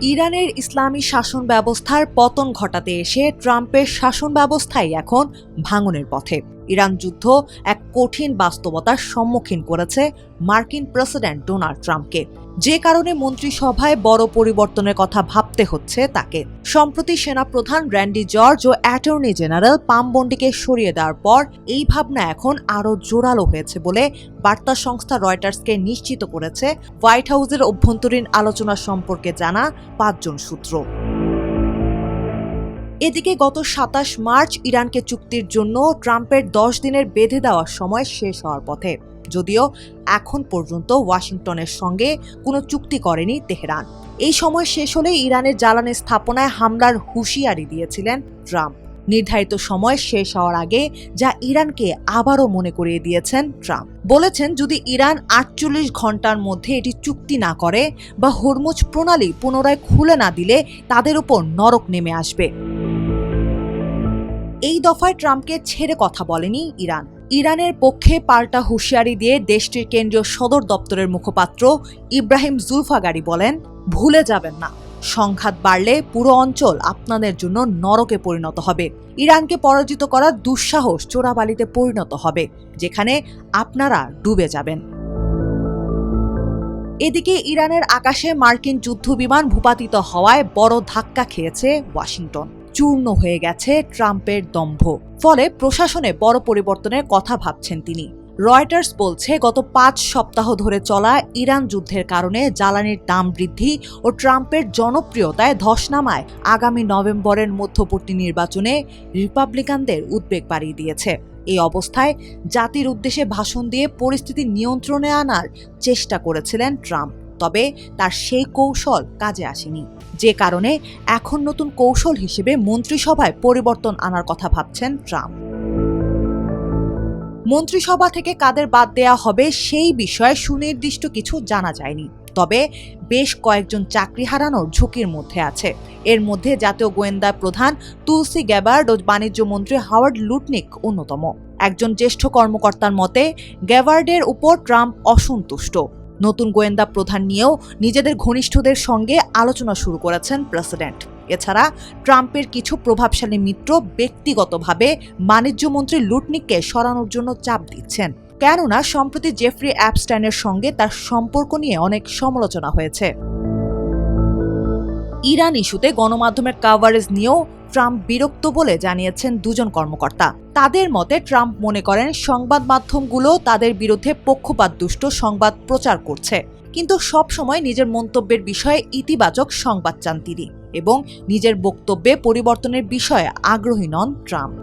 ইরানের ইসলামী শাসন ব্যবস্থার পতন ঘটাতে এসে ট্রাম্পের শাসন ব্যবস্থাই এখন ভাঙনের পথে। ইরান যুদ্ধ এক কঠিন বাস্তবতার সম্মুখীন করেছে মার্কিন প্রেসিডেন্ট ডোনাল্ড ট্রাম্পকে, যে কারণে মন্ত্রিসভায় বড় পরিবর্তনের কথা ভাবতে হচ্ছে তাকে। সম্প্রতি সেনাপ্রধান র্যান্ডি জর্জ ও অ্যাটর্নি জেনারেল পাম বন্ডিকে সরিয়ে দেওয়ার পর এই ভাবনা এখন আরও জোরালো হয়েছে বলে বার্তা সংস্থা রয়টার্সকে নিশ্চিত করেছে হোয়াইট হাউসের অভ্যন্তরীণ আলোচনা সম্পর্কে জানা 5 জন সূত্র। এদিকে গত 27 মার্চ ইরানকে চুক্তির জন্য ট্রাম্পের 10 দিনের বেঁধে দেওয়ার সময় শেষ হওয়ার পথে, যদিও এখন পর্যন্ত ওয়াশিংটনের সঙ্গে কোনো চুক্তি করেনি তেহরান। এই সময় শেষ হলে ইরানের জ্বালানি স্থাপনায় হামলার হুঁশিয়ারি দিয়েছিলেন ট্রাম্প নির্ধারিত সময় শেষ হওয়ার আগে, যা ইরানকে আবারও মনে করিয়ে দিয়েছেন ট্রাম্প। বলেছেন, যদি ইরান 48 ঘন্টার মধ্যে এটি চুক্তি না করে বা হরমুজ প্রণালী পুনরায় খুলে না দিলে তাদের উপর নরক নেমে আসবে। এই দফায় ট্রাম্পকে ছেড়ে কথা বলেনি ইরান। ইরানের পক্ষে পাল্টা হুঁশিয়ারি দিয়ে দেশটির কেন্দ্রীয় সদর দপ্তরের মুখপাত্র ইব্রাহিম জুলফাগারি বলেন, ভুলে যাবেন না, সংঘাত বাড়লে পুরো অঞ্চল আপনাদের জন্য নরকে পরিণত হবে। ইরানকে পরাজিত করার দুঃসাহস চোরাবালিতে পরিণত হবে, যেখানে আপনারা ডুবে যাবেন। এদিকে ইরানের আকাশে মার্কিন যুদ্ধবিমান ভূপাতিত হওয়ায় বড় ধাক্কা খেয়েছে ওয়াশিংটন। চূর্ণ হয়ে গেছে ট্রাম্পের দম্ভ, ফলে প্রশাসনে বড় পরিবর্তনের কথা ভাবছেন তিনি। রয়টার্স বলছে, গত 5 সপ্তাহ ধরে চলা ইরান যুদ্ধের কারণে জ্বালানির দাম বৃদ্ধি ও ট্রাম্পের জনপ্রিয়তায় ধস নামায় আগামী নভেম্বরের মধ্যবর্তী নির্বাচনে রিপাবলিকানদের উদ্বেগ বাড়িয়ে দিয়েছে। এই অবস্থায় জাতির উদ্দেশ্যে ভাষণ দিয়ে পরিস্থিতি নিয়ন্ত্রণে আনার চেষ্টা করেছিলেন ট্রাম্প, তবে তার সেই কৌশল কাজে আসেনি, যে কারণে এখন নতুন কৌশল হিসেবে মন্ত্রিসভায় পরিবর্তন আনার কথা ভাবছেন ট্রাম্প। মন্ত্রিসভা থেকে কাদের বাদ দেয়া হবে সেই বিষয়ে সুনির্দিষ্ট কিছু জানা যায়নি, তবে বেশ কয়েকজন চাকরি হারানোর ঝুঁকির মধ্যে আছে। এর মধ্যে জাতীয় গোয়েন্দা প্রধান তুলসি গ্যাবার্ড ও বাণিজ্য মন্ত্রী হাওয়ার্ড লুটনিক অন্যতম। একজন জ্যেষ্ঠ কর্মকর্তার মতে, গ্যাবার্ডের উপর ট্রাম্প অসন্তুষ্ট। নতুন গোয়েন্দা প্রধান নিয়েও নিজেদের ঘনিষ্ঠদের সঙ্গে আলোচনা শুরু করেছেন প্রেসিডেন্ট। এছাড়া ট্রাম্পের কিছু প্রভাবশালী মিত্র ব্যক্তিগতভাবে বাণিজ্যমন্ত্রী লুটনিককে সরানোর জন্য চাপ দিচ্ছেন, কেননা সম্প্রতি জেফ্রি অ্যাপস্টাইনের সঙ্গে তার সম্পর্ক নিয়ে অনেক সমালোচনা হয়েছে। ইরান ইস্যুতে গণমাধ্যমের কাভারেজ নিয়েও ট্রাম্প বিরক্ত বলে জানিয়েছেন 2 জন কর্মকর্তা। তাদের মতে, ট্রাম্প মনে করেন সংবাদ মাধ্যমগুলো তাদের বিরুদ্ধে পক্ষপাতদুষ্ট সংবাদ প্রচার করছে, কিন্তু সব সময় নিজের মন্তব্যের বিষয়ে ইতিবাচক সংবাদ চান তিনি এবং নিজের বক্তব্যে পরিবর্তনের বিষয়ে আগ্রহী নন ট্রাম্প।